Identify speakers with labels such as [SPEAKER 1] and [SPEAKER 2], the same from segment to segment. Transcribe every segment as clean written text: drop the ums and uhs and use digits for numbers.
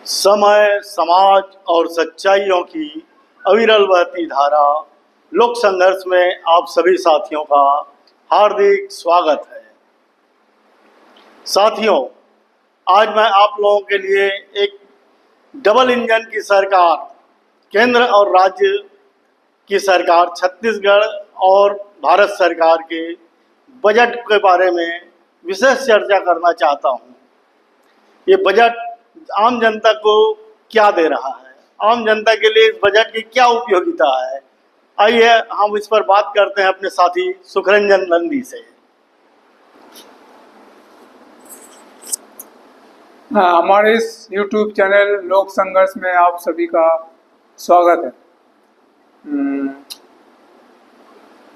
[SPEAKER 1] समय, समाज और सच्चाइयों की अविरल बहती धारा लोक संघर्ष में आप सभी साथियों का हार्दिक स्वागत है। साथियों, आज मैं आप लोगों के लिए एक डबल इंजन की सरकार, केंद्र और राज्य की सरकार, छत्तीसगढ़ और भारत सरकार के बजट के बारे में विशेष चर्चा करना चाहता हूँ। ये बजट आम जनता को क्या दे रहा है, आम जनता के लिए इस बजट की क्या उपयोगिता है, आइए हम इस पर बात करते हैं अपने साथी सुखरंजन नंदी से।
[SPEAKER 2] हमारे इस YouTube चैनल लोक संघर्ष में आप सभी का स्वागत है।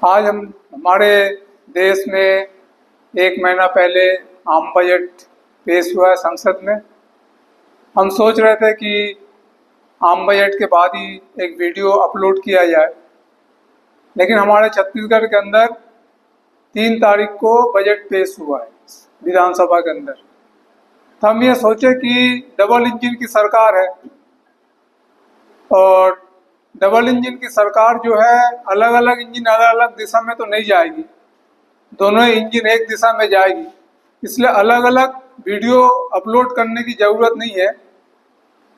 [SPEAKER 2] आज हमारे देश में एक महीना पहले आम बजट पेश हुआ है संसद में। हम सोच रहे थे कि आम बजट के बाद ही एक वीडियो अपलोड किया जाए, लेकिन हमारे छत्तीसगढ़ के अंदर 3 तारीख को बजट पेश हुआ है विधानसभा के अंदर। तो हम ये सोचे कि डबल इंजन की सरकार है और डबल इंजन की सरकार जो है अलग अलग इंजन अलग अलग दिशा में तो नहीं जाएगी, दोनों ही इंजन एक दिशा में जाएगी। इसलिए अलग अलग वीडियो अपलोड करने की ज़रूरत नहीं है,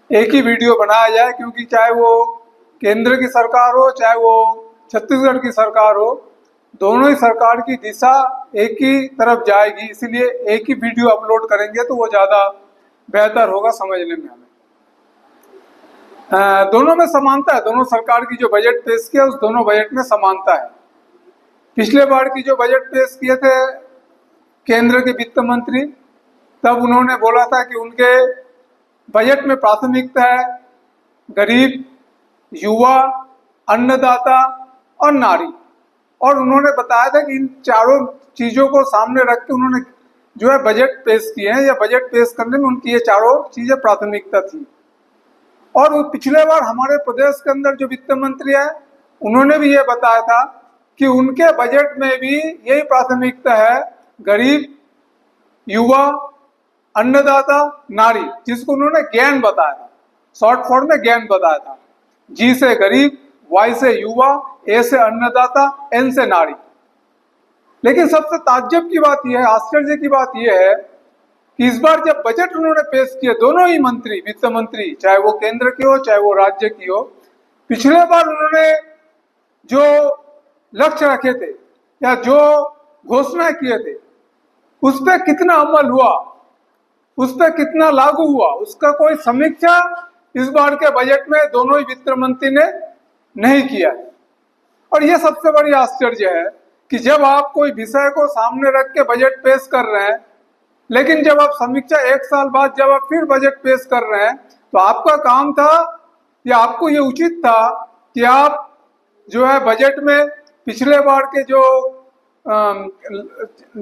[SPEAKER 2] एक ही वीडियो बनाया जाए, क्योंकि चाहे वो केंद्र की सरकार हो चाहे वो छत्तीसगढ़ की सरकार हो, दोनों ही सरकार की दिशा एक ही तरफ जाएगी। इसलिए एक ही वीडियो अपलोड करेंगे तो वो ज़्यादा बेहतर होगा समझने में हमें। दोनों में समानता है, दोनों सरकार की जो बजट पेश किया उस दोनों बजट में समानता है। पिछले बार की जो बजट पेश किए थे केंद्र के वित्त मंत्री, तब उन्होंने बोला था कि उनके बजट में प्राथमिकता है गरीब, युवा, अन्नदाता और नारी। और उन्होंने बताया था कि इन चारों चीज़ों को सामने रख के उन्होंने जो है बजट पेश किए हैं, या बजट पेश करने में उनकी ये चारों चीज़ें प्राथमिकता थी। और वो पिछले बार हमारे प्रदेश के अंदर जो वित्त मंत्री है उन्होंने भी ये बताया था कि उनके बजट में भी यही प्राथमिकता है गरीब, युवा, अन्नदाता, नारी, जिसको उन्होंने ज्ञान बताया था, शॉर्ट फॉर्म में ज्ञान बताया था। जी से गरीब, वाई से युवा, ए से अन्नदाता, एन से नारी। लेकिन सबसे ताज्जुब की बात यह है, आश्चर्य की बात यह है कि इस बार जब बजट उन्होंने पेश किया, दोनों ही मंत्री, वित्त मंत्री, चाहे वो केंद्र के हो चाहे वो राज्य की हो, पिछले बार उन्होंने जो लक्ष्य रखे थे या जो घोषणा किए थे उस पर कितना अमल हुआ, उस पर कितना लागू हुआ, उसका कोई समीक्षा इस बार के बजट में दोनों ही वित्त मंत्री ने नहीं किया है। और यह सबसे बड़ी आश्चर्य है कि जब आप कोई विषय को सामने रख के बजट पेश कर रहे हैं, लेकिन जब आप समीक्षा 1 साल बाद जब आप फिर बजट पेश कर रहे हैं, तो आपका काम था या आपको ये उचित था कि आप जो है बजट में पिछले बार के जो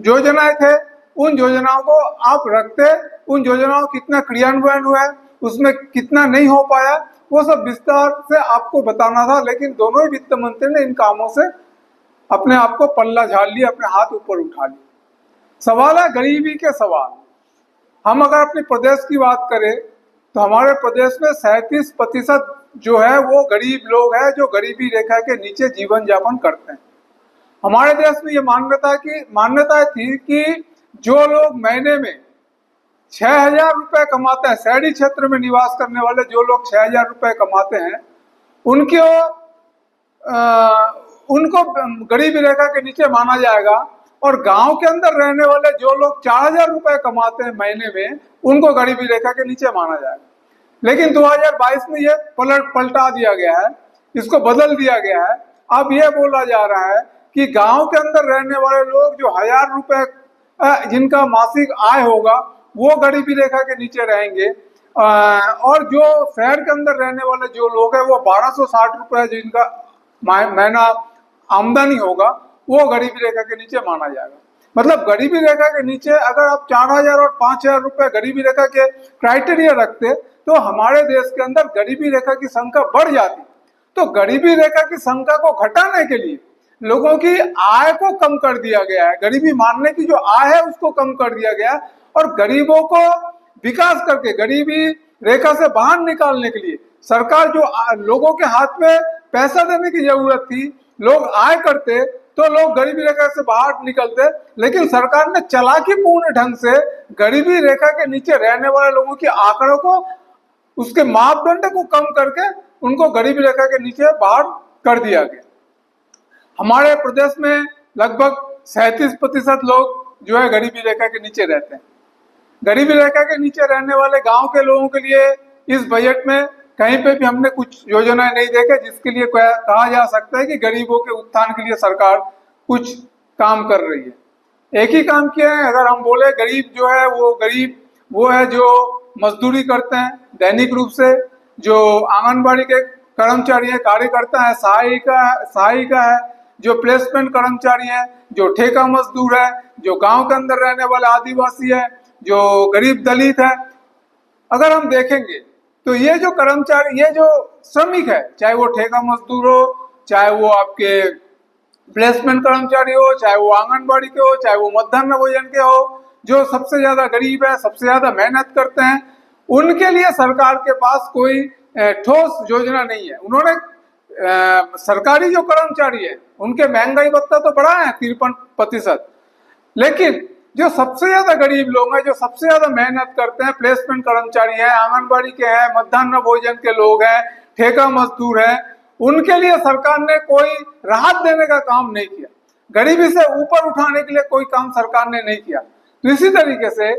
[SPEAKER 2] योजनाएं थे उन योजनाओं को आप रखते, उन योजनाओं को कितना क्रियान्वयन हुआ है, उसमें कितना नहीं हो पाया, वो सब विस्तार से आपको बताना था। लेकिन दोनों ही वित्त मंत्री ने इन कामों से अपने आप को पल्ला झाड़ लिया, अपने हाथ ऊपर उठा लिए। सवाल है गरीबी के सवाल। हम अगर अपने प्रदेश की बात करें तो हमारे प्रदेश में 37% जो है वो गरीब लोग हैं, जो गरीबी रेखा के नीचे जीवन यापन करते हैं। हमारे देश में ये मान्यता थी कि जो लोग महीने में 6,000 रुपये कमाते हैं, शहरी क्षेत्र में निवास करने वाले जो लोग 6,000 रुपये कमाते हैं, उनको गरीबी रेखा के नीचे माना जाएगा। और गांव के अंदर रहने वाले जो लोग 4,000 रुपये कमाते हैं महीने में, उनको गरीबी रेखा के नीचे माना जाएगा। लेकिन 2022 में ये पलटा दिया गया है, इसको बदल दिया गया है। अब ये बोला जा रहा है कि गांव के अंदर रहने वाले लोग जो 1,000 रुपये जिनका मासिक आय होगा वो गरीबी रेखा के नीचे रहेंगे, और जो शहर के अंदर रहने वाले जो लोग हैं वो 1,260 रुपये जिनका महीना आमदनी होगा वो गरीबी रेखा के नीचे माना जाएगा। मतलब गरीबी रेखा के नीचे अगर आप 4,000 और 5,000 रुपये गरीबी रेखा के क्राइटेरिया रखते तो हमारे देश के अंदर गरीबी रेखा की संख्या बढ़ जाती। तो गरीबी रेखा की संख्या को घटाने के लिए लोगों की आय को कम कर दिया गया है, गरीबी मानने की जो आय है उसको कम कर दिया गया है, और गरीबों को विकास करके, गरीबी रेखा से बाहर निकालने के लिए सरकार जो लोगों के हाथ में पैसा देने की जरूरत थी, लोग आय करते तो लोग गरीबी रेखा से बाहर निकलते, लेकिन सरकार ने चालाकीपूर्ण ढंग से गरीबी रेखा के नीचे रहने वाले लोगों के आंकड़ों को, उसके मापदंड को कम करके उनको गरीबी रेखा के नीचे बाहर कर दिया गया। हमारे प्रदेश में लगभग 37% लोग जो है गरीबी रेखा के नीचे रहते हैं। गरीबी रेखा के नीचे रहने वाले गांव के लोगों के लिए इस बजट में कहीं पे भी हमने कुछ योजनाएं नहीं देखे जिसके लिए कहा जा सकता है कि गरीबों के उत्थान के लिए सरकार कुछ काम कर रही है। एक ही काम किया है, अगर हम बोले गरीब जो है वो गरीब वो है जो मजदूरी करते हैं दैनिक रूप से, जो आंगनबाड़ी के कर्मचारी है, कार्यकर्ता है, सहायिका है, जो प्लेसमेंट कर्मचारी है, जो ठेका मजदूर है, जो गांव के अंदर रहने वाले आदिवासी है, जो गरीब दलित है। अगर हम देखेंगे तो ये जो कर्मचारी, ये जो श्रमिक है, चाहे वो ठेका मजदूर हो, चाहे वो आपके प्लेसमेंट कर्मचारी हो, चाहे वो आंगनबाड़ी के हो, चाहे वो मध्याह्न भोजन के हो, जो सबसे ज्यादा गरीब है, सबसे ज्यादा मेहनत करते हैं, उनके लिए सरकार के पास कोई ठोस योजना नहीं है। उन्होंने सरकारी जो कर्मचारी है उनके महंगाई भत्ता तो बढ़ाया है 53%, लेकिन जो सबसे ज्यादा गरीब लोग हैं, जो सबसे ज्यादा मेहनत करते हैं, प्लेसमेंट कर्मचारी हैं, आंगनबाड़ी के हैं, मध्याह्न भोजन के लोग हैं, ठेका मजदूर हैं, उनके लिए सरकार ने कोई राहत देने का काम नहीं किया। गरीबी से ऊपर उठाने के लिए कोई काम सरकार ने नहीं किया। तो इसी तरीके से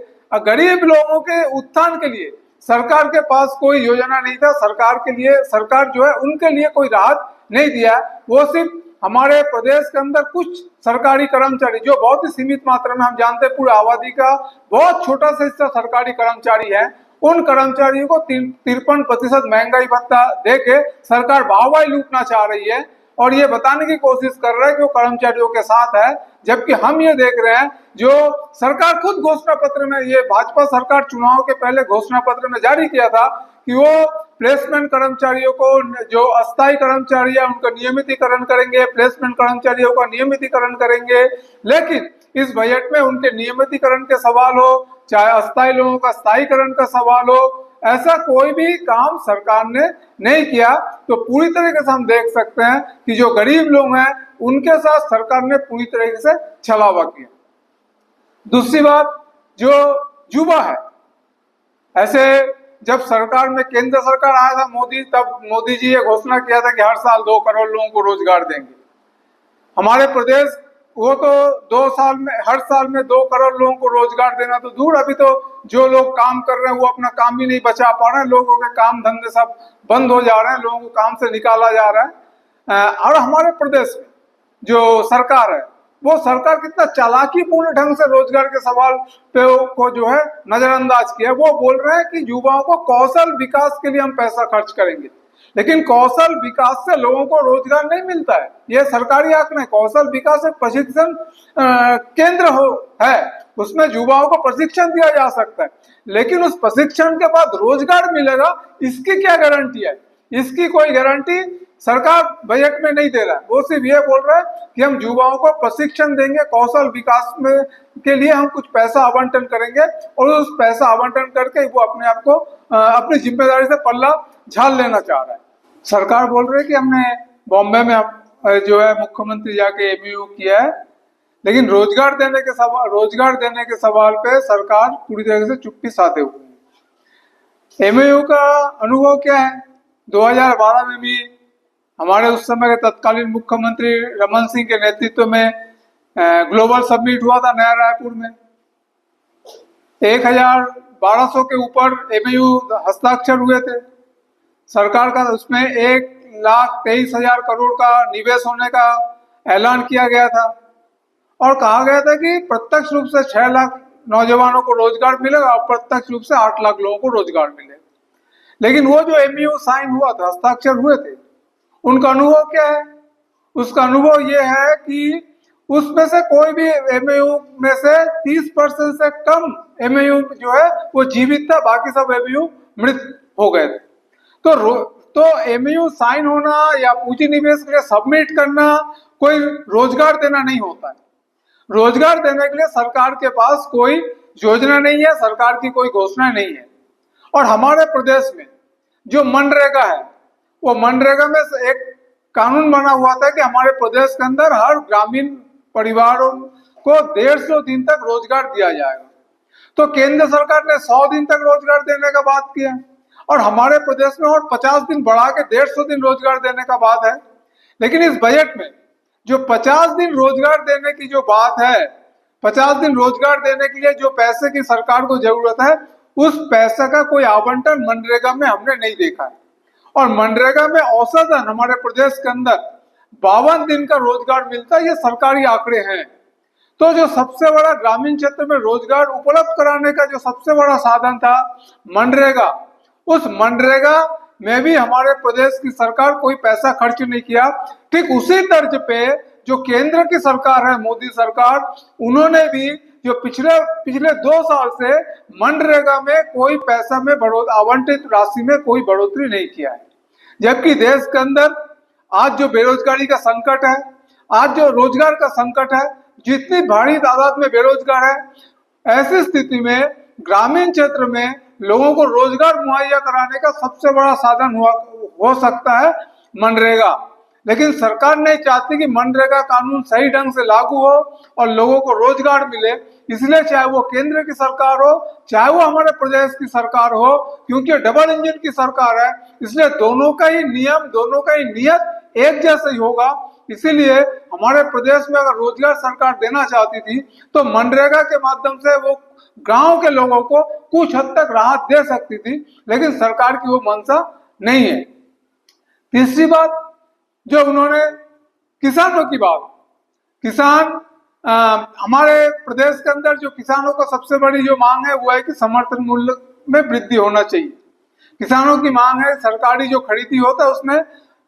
[SPEAKER 2] गरीब लोगों के उत्थान के लिए सरकार के पास कोई योजना नहीं था। सरकार जो है उनके लिए कोई राहत नहीं दिया। वो सिर्फ हमारे प्रदेश के अंदर कुछ सरकारी कर्मचारी, जो बहुत ही सीमित मात्रा में, हम जानते हैं पूरी आबादी का बहुत छोटा सा हिस्सा सरकारी कर्मचारी है, उन कर्मचारियों को 53% महंगाई भत्ता देके सरकार वाहवाही लूटना चाह रही है और ये बताने की कोशिश कर रहा है कि वो कर्मचारियों के साथ है, जबकि हम ये देख रहे हैं जो सरकार खुद घोषणा पत्र में, ये भाजपा सरकार चुनाव के पहले घोषणा पत्र में जारी किया था कि वो प्लेसमेंट कर्मचारियों को, जो अस्थायी कर्मचारी है उनका नियमितीकरण करेंगे, प्लेसमेंट कर्मचारियों का नियमितीकरण करेंगे, लेकिन इस बजट में उनके नियमितीकरण के सवाल हो, चाहे अस्थायी लोगों का स्थायीकरण का सवाल हो, ऐसा कोई भी काम सरकार ने नहीं किया। तो पूरी तरीके से हम देख सकते हैं कि जो गरीब लोग हैं उनके साथ सरकार ने पूरी तरीके से छलावा किया। दूसरी बात, जो युवा है, ऐसे जब सरकार में केंद्र सरकार आया था मोदी, तब मोदी जी ये घोषणा किया था कि हर साल 2 करोड़ लोगों को रोजगार देंगे। हमारे प्रदेश, वो तो 2 साल में, हर साल में 2 करोड़ लोगों को रोजगार देना तो दूर, अभी तो जो लोग काम कर रहे हैं वो अपना काम ही नहीं बचा पा रहे हैं, लोगों के काम धंधे सब बंद हो जा रहे हैं, लोगों को काम से निकाला जा रहा है। और हमारे प्रदेश में जो सरकार है, वो सरकार कितना चालाकीपूर्ण ढंग से रोजगार के सवाल पे को जो है नजरअंदाज किया। वो बोल रहे हैं कि युवाओं को कौशल विकास के लिए हम पैसा खर्च करेंगे, लेकिन कौशल विकास से लोगों को रोजगार नहीं मिलता है। यह सरकारी आंकड़े, कौशल विकास एक प्रशिक्षण केंद्र है, उसमें युवाओं को प्रशिक्षण दिया जा सकता है, लेकिन उस प्रशिक्षण के बाद रोजगार मिलेगा, इसकी क्या गारंटी है? इसकी कोई गारंटी सरकार बजट में नहीं दे रहा है। वो सिर्फ ये बोल रहा है कि हम युवाओं को प्रशिक्षण देंगे, कौशल विकास में के लिए हम कुछ पैसा आवंटन करेंगे और उस पैसा आवंटन करके वो अपने आप को अपनी जिम्मेदारी से पल्ला झाड़ लेना चाह रहा है। सरकार बोल रही है कि हमने बॉम्बे में जो है मुख्यमंत्री जाके MOU किया है, लेकिन रोजगार देने के सवाल पे सरकार पूरी तरह से चुप्पी साधे हुई है। MOU का अनुभव क्या है? 2012 में भी हमारे उस समय के तत्कालीन मुख्यमंत्री रमन सिंह के नेतृत्व में ग्लोबल समिट हुआ था नया रायपुर में। 1200 के ऊपर MOU हस्ताक्षर हुए थे। सरकार का उसमें 1,23,000 करोड़ का निवेश होने का ऐलान किया गया था और कहा गया था कि प्रत्यक्ष रूप से 6 लाख नौजवानों को रोजगार मिलेगा और प्रत्यक्ष रूप से 8 लाख लोगों को रोजगार मिलेगा। लेकिन वो जो MOU साइन हुआ था, हस्ताक्षर हुए थे, उनका अनुभव क्या है? उसका अनुभव ये है कि उसमें से कोई भी MOU में से 30% से कम MOU जो है वो जीवित था, बाकी सब MOU मृत हो गए थे। तो MOU साइन होना या पूंजी निवेश के लिए सबमिट करना कोई रोजगार देना नहीं होता है। रोजगार देने के लिए सरकार के पास कोई योजना नहीं है, सरकार की कोई घोषणा नहीं है। और हमारे प्रदेश में जो मनरेगा है, वो मनरेगा में से एक कानून बना हुआ था कि हमारे प्रदेश के अंदर हर ग्रामीण परिवारों को 150 दिन तक रोजगार दिया जाएगा। तो केंद्र सरकार ने 100 दिन तक रोजगार देने का बात किया और हमारे प्रदेश में और 50 दिन बढ़ा के 150 दिन रोजगार देने का बात है। लेकिन इस बजट में जो 50 दिन रोजगार देने की जो बात है, 50 दिन रोजगार देने के लिए जो पैसे की सरकार को जरूरत है, उस पैसे का कोई आवंटन मनरेगा में हमने नहीं देखा है। और मनरेगा में औसतन हमारे प्रदेश के अंदर 52 दिन का रोजगार मिलता है, ये सरकारी आंकड़े हैं। तो जो सबसे बड़ा ग्रामीण क्षेत्र में रोजगार उपलब्ध कराने का जो सबसे बड़ा साधन था मनरेगा, उस मनरेगा में भी हमारे प्रदेश की सरकार कोई पैसा खर्च नहीं किया। ठीक उसी तर्ज पे जो केंद्र की सरकार है, मोदी सरकार, उन्होंने भी जो पिछले 2 साल से मनरेगा में कोई पैसा में आवंटित राशि में कोई बढ़ोतरी नहीं किया है। जबकि देश के अंदर आज जो बेरोजगारी का संकट है, आज जो रोजगार का संकट है, जितनी भारी तादाद में बेरोजगार है, ऐसी स्थिति में ग्रामीण क्षेत्र में लोगों को रोजगार मुहैया कराने का सबसे बड़ा साधन हो सकता है मनरेगा। लेकिन सरकार नहीं चाहती कि मनरेगा कानून सही ढंग से लागू हो और लोगों को रोजगार मिले। इसलिए चाहे वो केंद्र की सरकार हो, चाहे वो हमारे प्रदेश की सरकार हो, क्योंकि डबल इंजन की सरकार है, इसलिए दोनों का ही नियम, दोनों का ही नियत एक जैसा ही होगा। इसीलिए हमारे प्रदेश में अगर रोजगार सरकार देना चाहती थी तो मनरेगा के माध्यम से वो गांव के लोगों को कुछ हद तक राहत दे सकती थी, लेकिन सरकार की वो मंशा नहीं है। तीसरी बात जो उन्होंने किसानों की बात, किसान हमारे प्रदेश के अंदर जो किसानों को सबसे बड़ी जो मांग है वो है कि समर्थन मूल्य में वृद्धि होना चाहिए। किसानों की मांग है सरकारी जो खरीदी होता है उसमें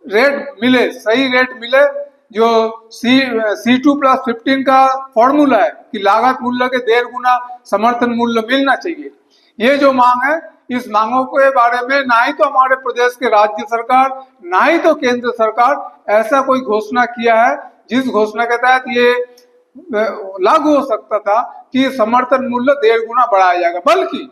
[SPEAKER 2] रेट मिले, सही रेट मिले। जो C2+15 का फॉर्मूला है कि लागत मूल्य के 1.5 गुना समर्थन मूल्य मिलना चाहिए, ये जो मांग है, इस मांगों के बारे में ना ही तो हमारे प्रदेश के राज्य सरकार, ना ही तो केंद्र सरकार ऐसा कोई घोषणा किया है जिस घोषणा के तहत ये लागू हो सकता था कि समर्थन मूल्य 1.5 गुना बढ़ाया जाएगा। बल्कि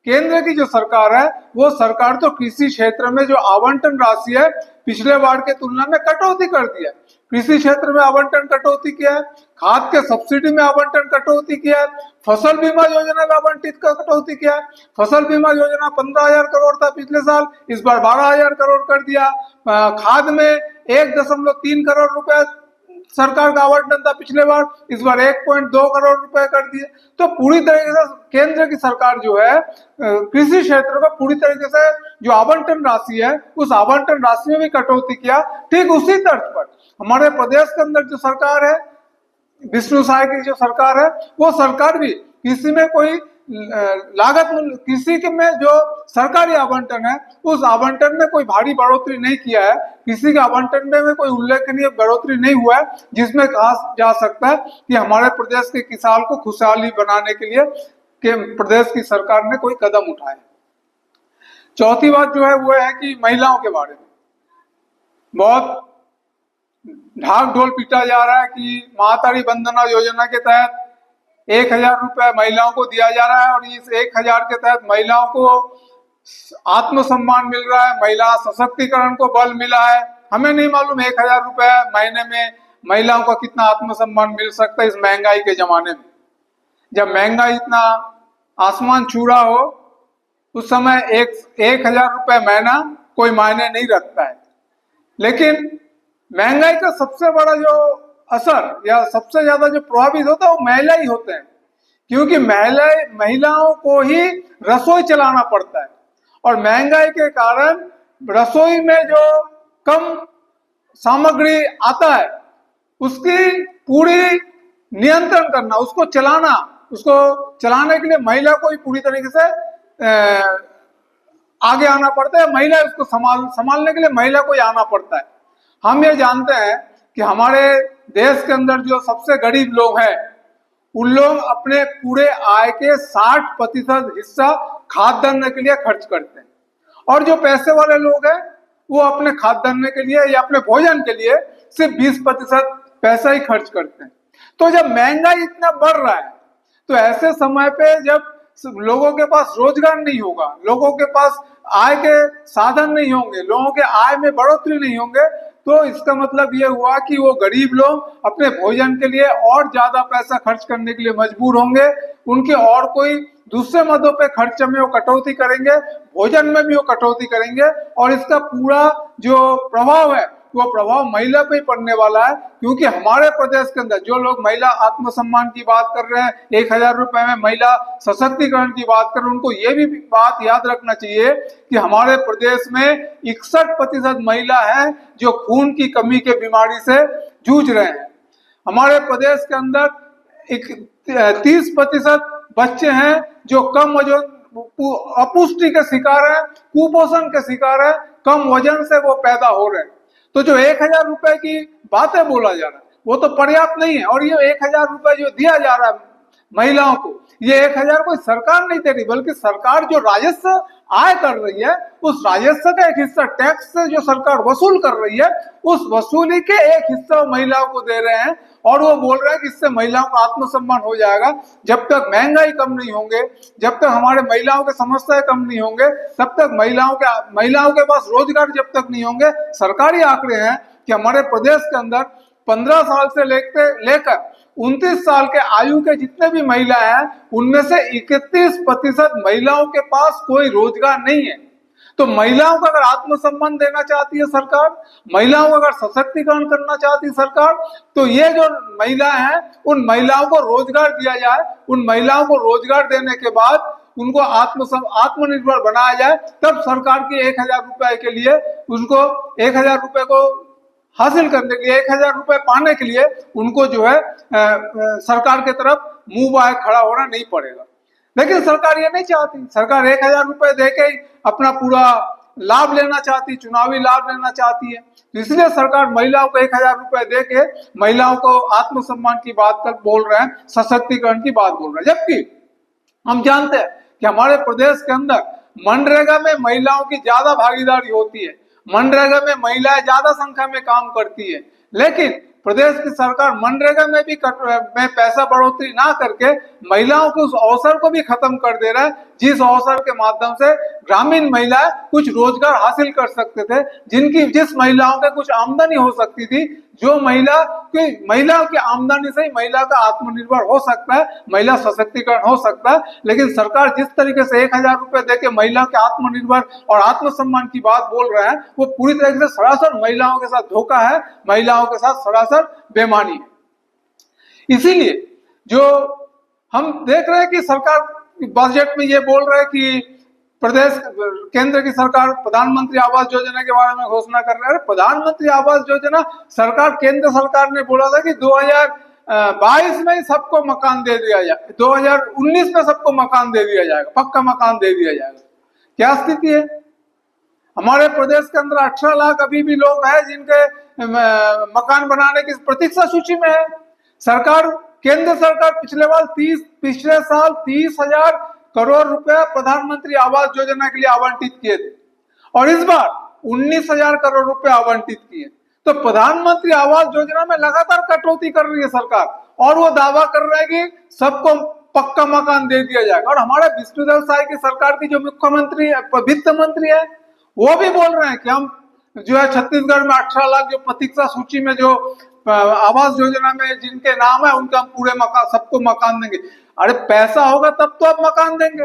[SPEAKER 2] केंद्र की जो सरकार है वो सरकार तो कृषि क्षेत्र में जो आवंटन राशि है पिछले बार के तुलना में कटौती कर दिया है। कृषि क्षेत्र में आवंटन कटौती किया है, खाद के सब्सिडी में आवंटन कटौती किया है, फसल बीमा योजना में आवंटित कटौती किया है। फसल बीमा योजना 15,000 करोड़ था पिछले साल, इस बार 12,000 करोड़ कर दिया। खाद में 1.3 करोड़ रुपए सरकार का आवंटन था पिछले बार, इस बार 1.2 करोड़ रुपए कर दिए। तो पूरी तरीके से केंद्र की सरकार जो है कृषि क्षेत्र में पूरी तरीके से जो आवंटन राशि है उस आवंटन राशि में भी कटौती किया। ठीक उसी तर्ज पर हमारे प्रदेश के अंदर जो सरकार है, विष्णु साय की जो सरकार है, वो सरकार भी कृषि में कोई लागत मूल्य, कृषि के में जो सरकारी आवंटन है उस आवंटन में कोई भारी बढ़ोतरी नहीं किया है। कृषि के आवंटन में कोई उल्लेखनीय बढ़ोतरी नहीं हुआ है जिसमें कहा जा सकता है कि हमारे प्रदेश के किसान को खुशहाली बनाने के लिए कि प्रदेश की सरकार ने कोई कदम उठाए। चौथी बात जो है वो है कि महिलाओं के बारे में बहुत ढाक ढोल पीटा जा रहा है कि मातृ वंदना योजना के तहत 1,000 रुपए महिलाओं को दिया जा रहा है और इस 1,000 के तहत महिलाओं को आत्मसम्मान मिल रहा है, महिला सशक्तिकरण को बल मिला है। हमें नहीं मालूम 1,000 रुपए महीने में महिलाओं को कितना आत्मसम्मान मिल सकता है इस महंगाई के जमाने में। जब महंगाई इतना आसमान छू रहा हो उस समय 1,000 रुपए महीना कोई मायने नहीं रखता है। लेकिन महंगाई का सबसे बड़ा जो असर या सबसे ज्यादा जो प्रभावित होता है वो महिला ही होते हैं, क्योंकि महिलाओं को ही रसोई चलाना पड़ता है और महंगाई के कारण रसोई में जो कम सामग्री आता है उसकी पूरी नियंत्रण करना, उसको चलाने के लिए महिला को ही पूरी तरीके से आगे आना पड़ता है। महिला उसको संभालने के लिए महिला को ही आना पड़ता है। हम ये जानते हैं कि हमारे देश के अंदर जो सबसे गरीब लोग हैं उन लोग अपने पूरे आय के 60% हिस्सा खाद्यान्न के लिए खर्च करते हैं और जो पैसे वाले लोग हैं वो अपने खाद्यान्न के लिए या अपने भोजन के लिए सिर्फ 20% पैसा ही खर्च करते हैं। तो जब महंगाई इतना बढ़ रहा है तो ऐसे समय पे जब लोगों के पास रोजगार नहीं होगा, लोगों के पास आय के साधन नहीं होंगे, लोगों के आय में बढ़ोतरी नहीं होंगे, तो इसका मतलब ये हुआ कि वो गरीब लोग अपने भोजन के लिए और ज्यादा पैसा खर्च करने के लिए मजबूर होंगे, उनके और कोई दूसरे मदों पे खर्च में वो कटौती करेंगे, भोजन में भी वो कटौती करेंगे, और इसका पूरा जो प्रभाव है वो प्रभाव महिला पे ही पड़ने वाला है। क्योंकि हमारे प्रदेश के अंदर जो लोग महिला आत्मसम्मान की बात कर रहे हैं, 1,000 रुपए में महिला सशक्तिकरण की बात कर रहे हैं, उनको ये भी बात याद रखना चाहिए कि हमारे प्रदेश में 61% महिला है जो खून की कमी के बीमारी से जूझ रहे हैं। हमारे प्रदेश के अंदर 30% बच्चे हैं जो कम वजन, अपुष्टि के शिकार है, कुपोषण के शिकार है, कम वजन से वो पैदा हो रहे हैं। तो जो 1,000 रुपए की बातें बोला जा रहा है वो तो पर्याप्त नहीं है। और ये 1,000 रुपए जो दिया जा रहा है महिलाओं को, ये 1,000 कोई सरकार नहीं दे रही, बल्कि सरकार जो राजस्व आय कर रही है, उस राजस्व का एक हिस्सा टैक्स से जो सरकार वसूल कर रही है, उस वसूली के एक हिस्सा महिलाओं को दे रहे हैं। और वो बोल रहे हैं कि इससे महिलाओं का आत्मसम्मान हो जाएगा। जब तक महंगाई कम नहीं होंगे, जब तक हमारे महिलाओं के समस्याएं कम नहीं होंगे, तब तक महिलाओं के पास रोजगार जब तक नहीं होंगे। सरकारी आंकड़े हैं कि हमारे प्रदेश के अंदर 15 साल से लेकर 29 साल के आयु के जितने भी महिला हैं, उनमें से 31% महिलाओं के पास कोई रोजगार नहीं है। तो महिलाओं को अगर आत्मसम्मान देना चाहती है सरकार, महिलाओं को अगर सशक्तिकरण करना चाहती है सरकार, तो ये जो महिलाएं हैं उन महिलाओं को रोजगार दिया जाए। उन महिलाओं को रोजगार देने के बाद उनको आत्मनिर्भर बनाया जाए। तब सरकार के 1,000 रुपए के लिए, उनको 1,000 रुपए को हासिल करने के लिए, 1,000 रुपए पाने के लिए उनको जो है सरकार के तरफ मुंह बाय खड़ा होना नहीं पड़ेगा। लेकिन सरकार ये नहीं चाहती। सरकार 1,000 रुपए देके ही अपना पूरा लाभ लेना चाहती, चुनावी लाभ लेना चाहती है। तो इसलिए सरकार महिलाओं को 1,000 रुपए देके महिलाओं को आत्मसम्मान की बात कर बोल रहे हैं, सशक्तिकरण की बात बोल रहे हैं। जबकि हम जानते हैं कि हमारे प्रदेश के अंदर मनरेगा में महिलाओं की ज्यादा भागीदारी होती है, मनरेगा में महिलाएं ज्यादा संख्या में काम करती है। लेकिन प्रदेश की सरकार मनरेगा में भी पैसा बढ़ोतरी ना करके महिलाओं के उस अवसर को भी खत्म कर दे रहा है, जिस अवसर के माध्यम से ग्रामीण महिलाएं कुछ रोजगार हासिल कर सकते थे, जिस महिलाओं के कुछ आमदनी हो सकती थी। जो महिला की आमदनी से ही महिला का आत्मनिर्भर हो सकता है, महिला सशक्तिकरण हो सकता है। लेकिन सरकार जिस तरीके से 1,000 रुपए देके महिला के आत्मनिर्भर और आत्मसम्मान की बात बोल रहे हैं, वो पूरी तरीके से सरासर महिलाओं के साथ धोखा है, महिलाओं के साथ सरासर बेईमानी है। इसीलिए जो हम देख रहे हैं कि सरकार बजट में ये बोल रहे हैं कि केंद्र की सरकार प्रधानमंत्री आवास योजना के बारे में घोषणा कर रहे हैं। प्रधानमंत्री आवास योजना सरकार, केंद्र सरकार ने बोला था कि 2022 में सबको मकान दे दिया जाए, 2019 में सबको मकान दे दिया जाएगा, पक्का मकान दे दिया जाएगा। क्या स्थिति है? हमारे प्रदेश के अंदर 18 लाख अभी भी लोग हैं जिनके मकान बनाने की प्रतीक्षा सूची में है। केंद्र सरकार पिछले साल 30,000 करोड़ रुपए प्रधानमंत्री आवास योजना के लिए आवंटित किए थे और इस बार 19,000 करोड़ रुपए आवंटित किए। तो प्रधानमंत्री आवास योजना में लगातार कटौती कर रही है सरकार, और वो दावा कर रहा है कि सबको पक्का मकान दे दिया जाएगा। और हमारे विष्णुदेव साय की सरकार की जो मुख्यमंत्री वित्त मंत्री है, वो भी बोल रहे हैं कि हम जो है छत्तीसगढ़ में 18 लाख जो प्रतीक्षा सूची में जो आवास योजना में जिनके नाम है, उनका हम पूरे मकान, सबको मकान देंगे। अरे पैसा होगा तब तो आप मकान देंगे,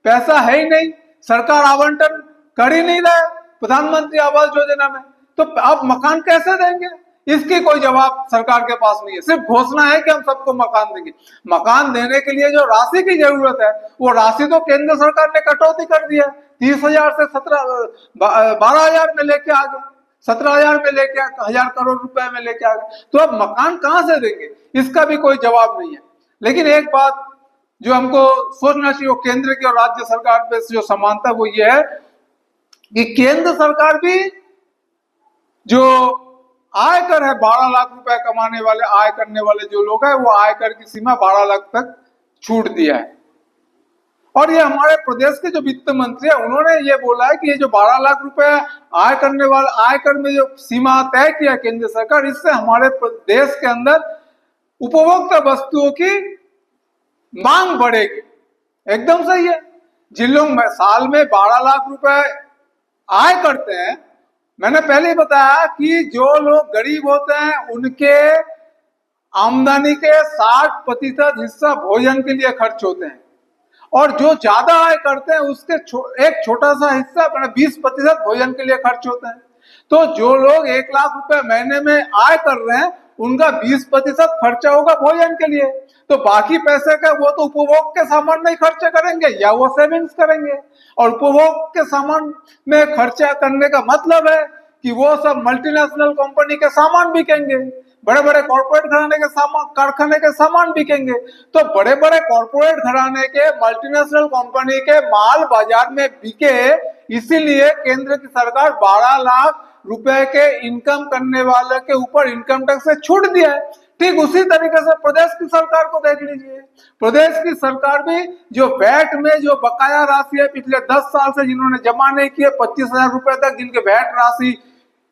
[SPEAKER 2] पैसा है ही नहीं, सरकार आवंटन कर ही नहीं रहा है प्रधानमंत्री आवास योजना में, तो आप मकान कैसे देंगे? इसकी कोई जवाब सरकार के पास नहीं है। सिर्फ घोषणा है कि हम सबको मकान देंगे। मकान देने के लिए जो राशि की जरूरत है, वो राशि तो केंद्र सरकार ने कटौती कर दिया, 30,000 से 12,000 में लेके आ गए, 17,000 में लेके 1,000 करोड़ रुपए में लेके आ गए। तो अब मकान कहां से देंगे, इसका भी कोई जवाब नहीं है। लेकिन एक बात जो हमको सोचना चाहिए, वो केंद्र की और राज्य सरकार पे जो समानता, वो ये है कि केंद्र सरकार भी जो आयकर है, 12 लाख रुपए कमाने वाले, आय करने वाले जो लोग हैं, वो आयकर की सीमा 12 लाख तक छूट दिया है। और ये हमारे प्रदेश के जो वित्त मंत्री है, उन्होंने ये बोला है कि ये जो 12 लाख रुपए आय करने वाले, आयकर में जो सीमा तय किया केंद्र सरकार, इससे हमारे देश के अंदर उपभोक्ता वस्तुओं की मांग बढ़ेगी। एकदम सही है। जिन लोग साल में 12 लाख रुपए आय करते हैं, मैंने पहले ही बताया कि जो लोग गरीब होते हैं उनके आमदनी के 60% हिस्सा भोजन के लिए खर्च होते हैं, और जो ज्यादा आय करते हैं उसके एक छोटा सा हिस्सा 20% भोजन के लिए खर्च होता है। तो जो लोग 1 लाख रुपए महीने में आय कर रहे हैं उनका 20% खर्चा होगा भोजन के लिए, तो बाकी पैसे का वो तो उपभोग के सामान में खर्चा करेंगे या वो सेविंग्स करेंगे। और उपभोग के सामान में खर्चा करने का मतलब है कि वो सब मल्टीनेशनल कंपनी के सामान बिकेंगे, बड़े बड़े कॉर्पोरेट घराने के सामान, कारखाने के सामान बिकेंगे। तो बड़े बड़े कॉर्पोरेट घराने के, मल्टीनेशनल कंपनी के माल बाजार में बिके, इसीलिए केंद्र की सरकार 12 लाख रुपए के इनकम करने वाले के ऊपर इनकम टैक्स से छूट दिया है। ठीक उसी तरीके से प्रदेश की सरकार को देख लीजिए। प्रदेश की सरकार भी जो वैट में जो बकाया राशि है पिछले 10 साल से जिन्होंने जमा नहीं किए, 25,000 रुपए तक जिनके वैट राशि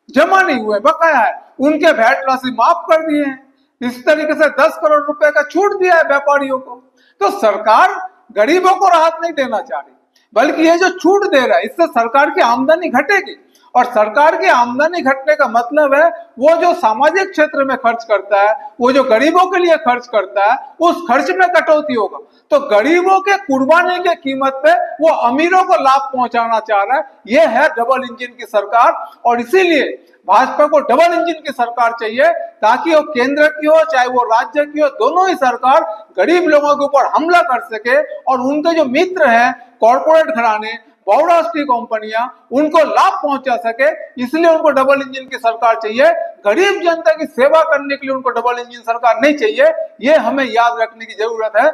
[SPEAKER 2] जमा नहीं हुए, बकाया है, उनके वैट राशि माफ कर दिए हैं। इस तरीके से 10 करोड़ रुपए का छूट दिया है व्यापारियों को। तो सरकार गरीबों को राहत नहीं देना चाह रही, बल्कि ये जो छूट दे रहा है इससे सरकार की आमदनी घटेगी, और सरकार की आमदनी घटने का मतलब है वो जो सामाजिक क्षेत्र में खर्च करता है, वो जो गरीबों के लिए खर्च करता है, उस खर्च में कटौती होगा। तो गरीबों के कुर्बानी के कीमत पे वो अमीरों को लाभ पहुंचाना चाह रहा है। ये है डबल इंजन की सरकार, और इसीलिए भाजपा को डबल इंजन की सरकार चाहिए, ताकि वो केंद्र की हो चाहे वो राज्य की हो, दोनों ही सरकार गरीब लोगों के ऊपर हमला कर सके, और उनके जो मित्र हैं कॉर्पोरेट घराने, बहुराष्ट्रीय कंपनियां, उनको लाभ पहुंचा सके। इसलिए उनको डबल इंजन की सरकार चाहिए। गरीब जनता की सेवा करने के लिए उनको डबल इंजन सरकार नहीं चाहिए। ये हमें याद रखने की जरूरत है।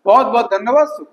[SPEAKER 2] बहुत बहुत धन्यवाद।